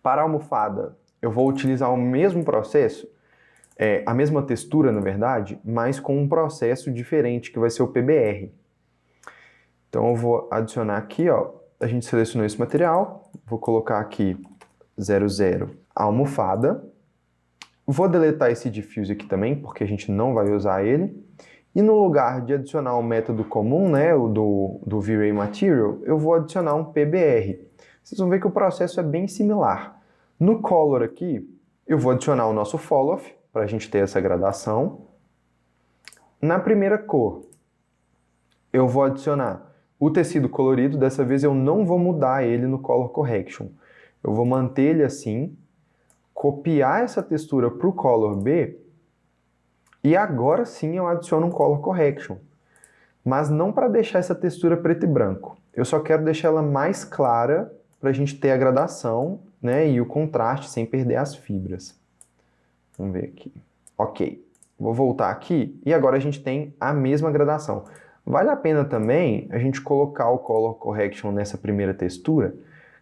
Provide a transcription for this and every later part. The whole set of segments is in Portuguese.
Para a almofada, eu vou utilizar o mesmo processo, a mesma textura, na verdade, mas com um processo diferente, que vai ser o PBR. Então eu vou adicionar aqui, ó, a gente selecionou esse material, vou colocar aqui 00 almofada, vou deletar esse diffuse aqui também, porque a gente não vai usar ele, e no lugar de adicionar um método comum, né, o do V-Ray Material, eu vou adicionar um PBR. Vocês vão ver que o processo é bem similar. No Color aqui, eu vou adicionar o nosso Fall-Off, para a gente ter essa gradação. Na primeira cor, eu vou adicionar o tecido colorido, dessa vez eu não vou mudar ele no Color Correction. Eu vou manter ele assim, copiar essa textura para o Color B, e agora sim eu adiciono um Color Correction. Mas não para deixar essa textura preto e branco. Eu só quero deixar ela mais clara para a gente ter a gradação, né, e o contraste sem perder as fibras. Vamos ver aqui. Ok. Vou voltar aqui e agora a gente tem a mesma gradação. Vale a pena também a gente colocar o Color Correction nessa primeira textura,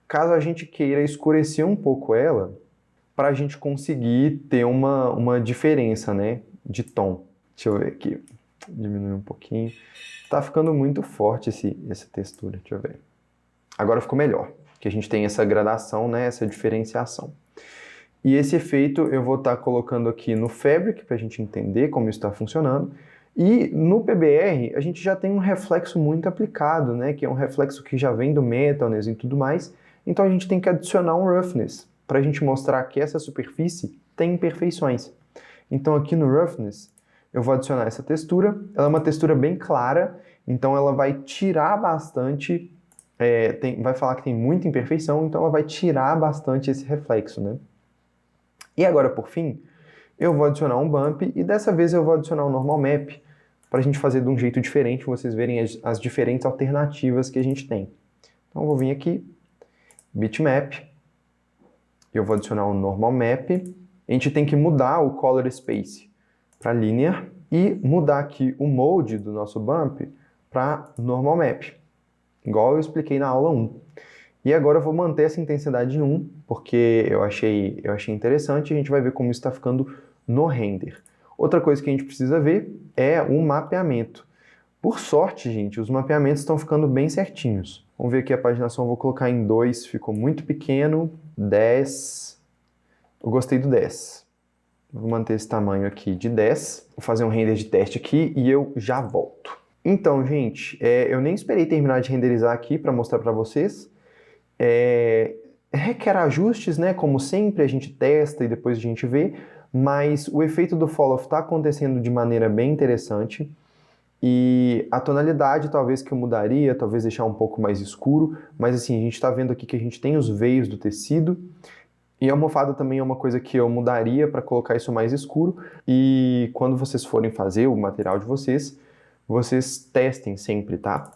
caso a gente queira escurecer um pouco ela, para a gente conseguir ter uma diferença, né, de tom. Deixa eu ver aqui. Diminuir um pouquinho. Tá ficando muito forte essa textura. Deixa eu ver. Agora ficou melhor, que a gente tem essa gradação, né, essa diferenciação. E esse efeito eu vou estar colocando aqui no Fabric, para a gente entender como isso está funcionando. E no PBR, a gente já tem um reflexo muito aplicado, né, que é um reflexo que já vem do Metalness e tudo mais. Então a gente tem que adicionar um Roughness, para a gente mostrar que essa superfície tem imperfeições. Então aqui no Roughness, eu vou adicionar essa textura. Ela é uma textura bem clara, então ela vai tirar bastante, vai falar que tem muita imperfeição, então ela vai tirar bastante esse reflexo, né? E agora, por fim, eu vou adicionar um Bump, e dessa vez eu vou adicionar um Normal Map, para a gente fazer de um jeito diferente, vocês verem as diferentes alternativas que a gente tem. Então eu vou vir aqui, Bitmap, eu vou adicionar um Normal Map, a gente tem que mudar o Color Space para Linear, e mudar aqui o Mode do nosso Bump para Normal Map, igual eu expliquei na aula 1. E agora eu vou manter essa intensidade em 1, porque eu achei interessante, e a gente vai ver como isso está ficando no render. Outra coisa que a gente precisa ver é o mapeamento. Por sorte, gente, os mapeamentos estão ficando bem certinhos. Vamos ver aqui a paginação, eu vou colocar em 2, ficou muito pequeno, 10, eu gostei do 10. Vou manter esse tamanho aqui de 10, vou fazer um render de teste aqui e eu já volto. Então, gente, eu nem esperei terminar de renderizar aqui para mostrar para vocês. Requer ajustes, né? Como sempre, a gente testa e depois a gente vê, mas o efeito do Fall-Off está acontecendo de maneira bem interessante. E a tonalidade talvez que eu mudaria, talvez deixar um pouco mais escuro, mas assim, a gente está vendo aqui que a gente tem os veios do tecido, e a almofada também é uma coisa que eu mudaria para colocar isso mais escuro, e quando vocês forem fazer o material de vocês testem sempre, tá?